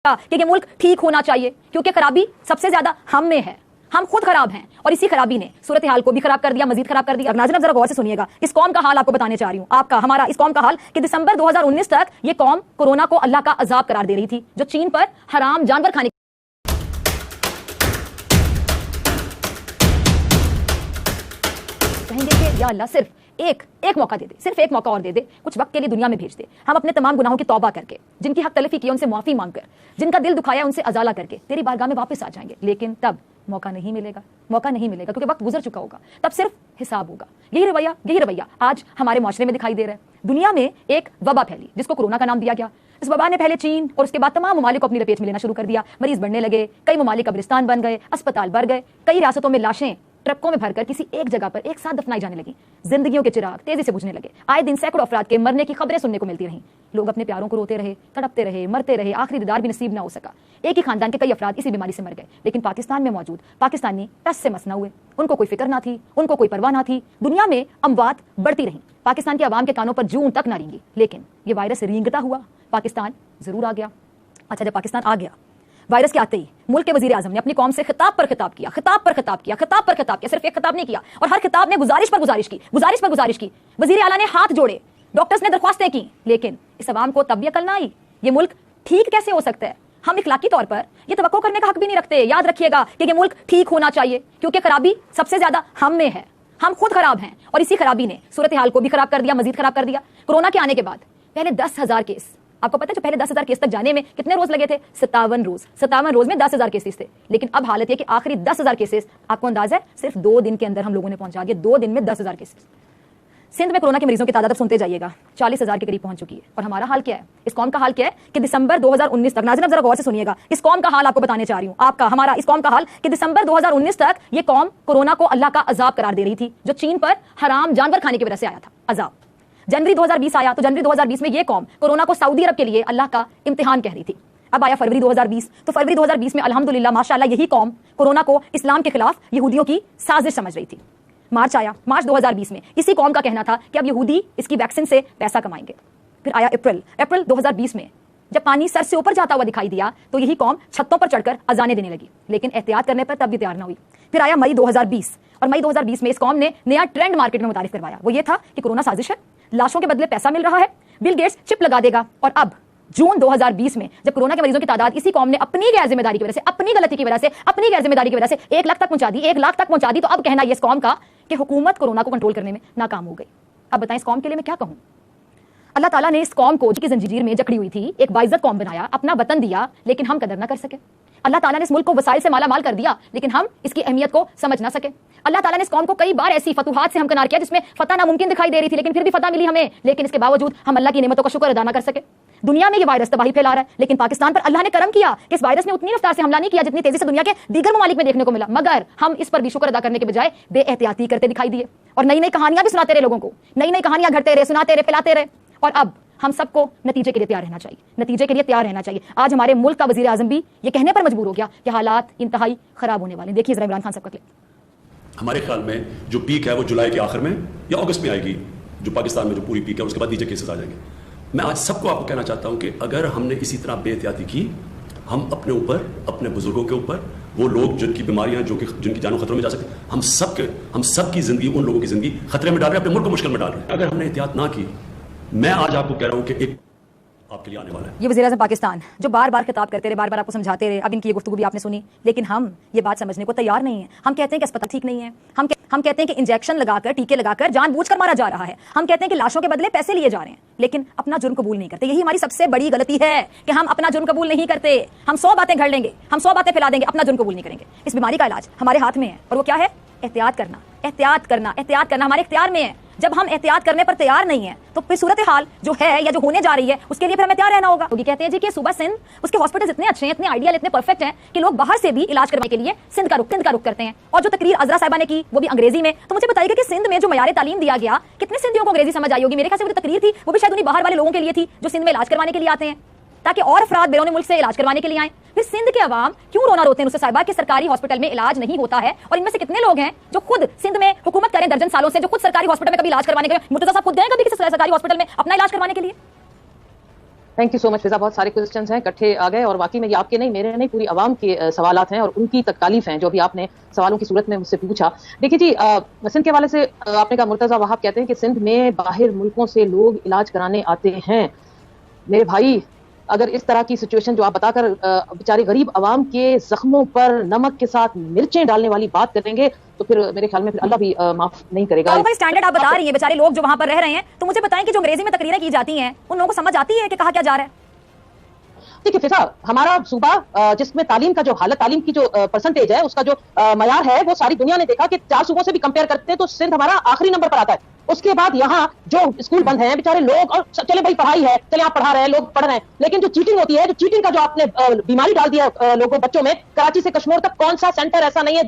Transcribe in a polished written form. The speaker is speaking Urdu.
کہ یہ ملک ٹھیک ہونا چاہیے کیونکہ خرابی سب سے زیادہ ہم میں ہے، ہم خود خراب ہیں اور اسی خرابی نے صورتحال کو بھی خراب کر دیا، مزید خراب کر دیا۔ اور ناظرین اب ذرا غور سے سنیے گا، اس قوم کا حال آپ کو بتانے چاہ رہی ہوں، آپ کا ہمارا اس قوم کا حال کہ دسمبر 2019 تک یہ قوم کورونا کو اللہ کا عذاب قرار دے رہی تھی، جو چین پر حرام جانور کھانے کہیں گے کہ یا اللہ صرف ایک موقع دے دے، صرف ایک موقع اور دے دے، کچھ وقت کے لیے دنیا میں بھیج دے، ہم اپنے تمام گناہوں کی توبہ کر کے، جن کی حق تلفی کی ان سے معافی مانگ کر، جن کا دل دکھایا ان سے ازالہ کر کے تیری بارگاہ میں واپس آ جائیں گے، لیکن تب موقع نہیں ملے گا، موقع نہیں ملے گا کیونکہ وقت گزر چکا ہوگا، تب صرف حساب ہوگا۔ یہی رویہ آج ہمارے معاشرے میں دکھائی دے رہا ہے۔ دنیا میں ایک وبا پھیلی جس کو کورونا کا نام دیا گیا، اس وبا نے پہلے چین اور اس کے بعد تمام ممالک کو اپنی لپیٹ میں لینا شروع کر دیا، مریض بڑھنے لگے، کئی ممالک قبرستان بن گئے، اسپتال بھر گئے، کئی ریاستوں میں لاشیں ٹرکوں میں بھر کر کسی ایک جگہ پر ایک ساتھ دفنائی جانے لگی، زندگیوں کے چراغ تیزی سے بجھنے لگے، آئے دن سینکڑوں افراد کے مرنے کی خبریں سننے کو ملتی رہیں، لوگ اپنے پیاروں کو روتے رہے، تڑپتے رہے، مرتے رہے، آخری دیدار بھی نصیب نہ ہو سکا، ایک ہی خاندان کے کئی افراد اسی بیماری سے مر گئے، لیکن پاکستان میں موجود پاکستانی ٹس سے مس نہ ہوئے، ان کو کوئی فکر نہ تھی، ان کو کوئی پرواہ نہ تھی، دنیا میں اموات بڑھتی رہیں، پاکستان کے عوام کے کانوں پر جون تک نہ رینگی، لیکن یہ وائرس رینگتا ہوا پاکستان ضرور آ گیا۔ اچھا جب پاکستان آ گیا، وائرس کے آتے ہی ملک کے وزیر اعظم نے اپنی قوم سے خطاب پر خطاب کیا، صرف ایک خطاب نہیں کیا، اور ہر خطاب نے گزارش پر گزارش کی، وزیر اعلیٰ نے ہاتھ جوڑے، ڈاکٹرز نے درخواستیں کی، لیکن اس عوام کو تب بھی عقل نہ آئی، یہ ملک ٹھیک کیسے ہو سکتا ہے؟ ہم اخلاقی طور پر یہ توقع کرنے کا حق بھی نہیں رکھتے، یاد رکھیے گا کہ یہ ملک ٹھیک ہونا چاہیے کیونکہ خرابی سب سے زیادہ ہم میں ہے، ہم خود خراب ہیں اور اسی خرابی نے صورتحال کو بھی خراب کر دیا، مزید خراب کر دیا۔ کورونا کے آنے کے بعد پہلے 10,000 کیس، آپ کو پتہ ہے جو پہلے 10,000 کیس تک جانے میں کتنے روز لگے تھے؟ 57 روز میں 10,000 کیسز تھے، لیکن اب حالت یہ کہ آخری 10,000 کیسز آپ کو انداز ہے صرف 2 دن کے اندر ہم لوگوں نے پہنچا دیا، 2 دن میں 10,000 کیسز۔ سندھ میں کورونا کے مریضوں کی تعداد اب سنتے جائیے گا 40,000 کے قریب پہنچ چکی ہے، اور ہمارا حال کیا ہے؟ اس قوم کا حال کیا ہے کہ دسمبر 2019 تک، ناظرین اب ذرا غور سے سنیے گا، اس قوم کا حال آپ کو بتانے چاہ رہی ہوں، آپ کا ہمارا اس قوم کا حال کہ دسمبر 2019 تک یہ قوم کورونا کو اللہ کا عذاب قرار دے رہی تھی، جو چین پر حرام جانور کھانے کی وجہ سے آیا تھا عذاب۔ جنوری 2020 آیا تو جنوری 2020 میں یہ قوم کورونا کو سعودی عرب کے لیے اللہ کا امتحان کہہ رہی تھی۔ اب آیا فروری 2020 تو فروری 2020 میں الحمدللہ ماشاءاللہ یہی قوم کورونا کو اسلام کے خلاف یہودیوں کی سازش سمجھ رہی تھی۔ مارچ آیا، مارچ 2020 میں اسی قوم کا کہنا تھا کہ اب یہودی اس کی ویکسین سے پیسہ کمائیں گے۔ پھر آیا اپریل 2020 میں جب پانی سر سے اوپر جاتا ہوا دکھائی دیا تو یہی قوم چھتوں پر چڑھ کر اذانیں دینے لگی، لیکن احتیاط کرنے پر تب بھی تیار نہ ہوئی۔ پھر آیا مئی 2020 اور مئی 2020 میں اس قوم نے نیا ٹرینڈ مارکیٹ میں متعارف کروایا، وہ یہ تھا کہ کورونا سازش ہے، لاشوں کے بدلے پیسہ مل رہا ہے، بل گیٹس چپ لگا دے گا۔ اور اب جون 2020 میں جب کورونا کے مریضوں کی تعداد اسی قوم نے اپنی غیر ذمہ داری کی وجہ سے، اپنی غلطی کی وجہ سے، اپنی غیر ذمہ داری کی وجہ سے 1 لاکھ تک پہنچا دی، تو اب کہنا یہ اس قوم کا کہ حکومت کورونا کو کنٹرول کرنے میں ناکام ہو گئی۔ اب بتائیں اس قوم کے لیے میں کیا کہوں؟ اللہ تعالیٰ نے اس قوم کو جن کی زنجیر میں جکڑی ہوئی تھی ایک باعزت قوم بنایا، اپنا وطن دیا، لیکن ہم قدر نہ کر سکے۔ اللہ تعالیٰ نے اس ملک کو وسائل سے مالا مال کر دیا، لیکن ہم اس کی اہمیت کو سمجھ نہ سکے۔ اللہ تعالیٰ نے اس قوم کو کئی بار ایسی فتوحات سے ہمکنار کیا جس میں فتح ناممکن دکھائی دے رہی تھی، لیکن پھر بھی فتح ملی ہمیں، لیکن اس کے باوجود ہم اللہ کی نعمتوں کا شکر ادا نہ کر سکے۔ دنیا میں یہ وائرس تباہی پھیلا رہا ہے، لیکن پاکستان پر اللہ نے کرم کیا کہ اس وائرس نے اتنی رفتار سے حملہ نہیں کیا جتنی تیزی سے دنیا کے دیگر ممالک میں دیکھنے کو ملا، مگر ہم اس پر بھی شکر ادا کرنے کے بجائے بے احتیاطی کرتے دکھائی دیے اور نئی نئی کہانیاں بھی سناتے رہے لوگوں کو، نئی نئی کہانیاں گھڑتے رہے، سناتے رہے، پھیلاتے رہے۔ اور اب ہم سب کو نتیجے کے لیے تیار رہنا چاہیے، آج ہمارے ملک کا وزیر اعظم بھی یہ کہنے پر مجبور ہو گیا کہ حالات انتہائی خراب ہونے والے ہیں۔ دیکھیے ذرا عمران خان صاحب کا کلپ۔ ہمارے خیال میں جو پیک ہے وہ جولائی کے آخر میں یا اگست میں آئے گی، جو پاکستان میں جو پوری پیک ہے، اس کے بعد نیچے کیسز آ جائیں گے۔ میں آج سب کو آپ کو کہنا چاہتا ہوں کہ اگر ہم نے اسی طرح بے احتیاطی کی، ہم اپنے اوپر، اپنے بزرگوں کے اوپر، وہ لوگ جن کی بیماریاں جن کی جانوں خطروں میں جا سکتے، ہم سب کی زندگی، ان لوگوں کی زندگی خطرے میں ڈال رہے ہیں، اپنے ملک کو مشکل میں ڈال رہے ہیں۔ اگر ہم نے احتیاط نہ کی، میں آج آپ کو کہہ رہا ہوں کہ ایک آپ کے لیے آنے والا ہے۔ یہ وزیر اعظم پاکستان جو بار بار خطاب کرتے رہے، بار بار آپ کو سمجھاتے رہے، اب ان کی یہ گفتگو بھی آپ نے سنی، لیکن ہم یہ بات سمجھنے کو تیار نہیں ہیں۔ ہم کہتے ہیں کہ اسپتال ٹھیک نہیں ہے، ہم کہتے ہیں کہ انجیکشن لگا کر، ٹیکے لگا کر جان بوجھ کر مارا جا رہا ہے، ہم کہتے ہیں کہ لاشوں کے بدلے پیسے لیے جا رہے ہیں، لیکن اپنا جرم قبول نہیں کرتے۔ یہی ہماری سب سے بڑی غلطی ہے کہ ہم اپنا جرم قبول نہیں کرتے۔ ہم 100 باتیں گھڑ لیں گے، ہم 100 باتیں پھیلا دیں گے، اپنا جرم قبول نہیں کریں گے۔ اس بیماری کا علاج ہمارے ہاتھ میں ہے، اور وہ کیا ہے؟ احتیاط کرنا ہمارے اختیار میں ہے۔ جب ہم احتیاط کرنے پر تیار نہیں ہیں تو پھر صورتحال جو ہے یا جو ہونے جا رہی ہے اس کے لیے پھر ہمیں تیار رہنا ہوگا۔ لوگ کہتے ہیں جی کہ صوبہ سندھ، اس کے ہاسپٹلز اتنے اچھے ہیں، اتنے آئیڈیل، اتنے پرفیکٹ ہیں کہ لوگ باہر سے بھی علاج کروانے کے لیے سندھ کا رخ کرتے ہیں۔ اور جو تقریر عذرا صاحبہ نے کی وہ بھی انگریزی میں، تو مجھے بتائیے کہ سندھ میں جو معیار تعلیم دیا گیا، کتنے سندھیوں کو انگریزی سمجھ آئی ہوگی؟ میرے خیال سے وہ جو تقریر تھی وہ بھی شاید انہیں باہر والے لوگوں کے لیے تھی جو سندھ میں علاج کروانے کے لیے آتے ہیں، تاکہ اور افراد بیرون ملک سے علاج کروانے کے لیے آئیں۔ پھر سندھ کے عوام کیوں رونا روتے ہیں اس سے صاحبہ کہ سرکاری ہاسپٹل میں علاج نہیں ہوتا ہے؟ اور ان میں سے کتنے لوگ ہیں جو خود سندھ میں حکومت کریں درجن سالوں سے، جو خود سرکاری ہاسپٹل میں کبھی علاج کروانے کے لیے، مرتضیٰ صاحب خود گئے کبھی کسی سرکاری ہاسپٹل میں اپنا علاج کروانے کے لیے؟ تھینک یو سو مچ فضا. بہت سارے کوشچنس ہیں کٹھے آ گئے اور واقعی میں یہ آپ کے نہیں میرے نہیں پوری عوام کے سوالات ہیں اور ان کی تکالیف ہیں جو بھی آپ نے سوالوں کی صورت میں مجھ سے پوچھا. دیکھیے جی سندھ کے حوالے سے آپ نے کہا مرتضیٰ وہاب کہتے ہیں کہ سندھ میں باہر ملکوں سے لوگ علاج کرانے آتے ہیں. میرے بھائی اگر اس طرح کی سچویشن جو آپ بتا کر بیچارے غریب عوام کے زخموں پر نمک کے ساتھ مرچیں ڈالنے والی بات کریں گے تو پھر میرے خیال میں پھر اللہ بھی معاف نہیں کرے گا. اسٹینڈرڈ آپ بتا رہی ہیں بیچارے لوگ جو وہاں پر رہ رہے ہیں, تو مجھے بتائیں کہ جو انگریزی میں تقریریں کی جاتی ہیں ان لوگوں کو سمجھ آتی ہے کہ کہا کیا جا رہا ہے؟ دیکھیے فضا ہمارا صوبہ جس میں تعلیم کا جو حالت تعلیم کی جو پرسنٹیج ہے اس کا جو معیار ہے وہ ساری دنیا نے دیکھا کہ 4 صوبوں سے بھی کمپیئر کرتے ہیں تو سندھ ہمارا آخری نمبر پر آتا ہے. اس کے بعد یہاں جو اسکول بند ہیں بیچارے لوگ, اور چلے بھائی پڑھائی ہے, چلے آپ پڑھا رہے ہیں, لوگ پڑھ رہے ہیں, لیکن جو چیٹنگ ہوتی ہے, جو چیٹنگ کا جو آپ نے بیماری ڈال دیا لوگوں بچوں میں, کراچی سے کشمیر تک کون سا سینٹر ایسا نہیں ہے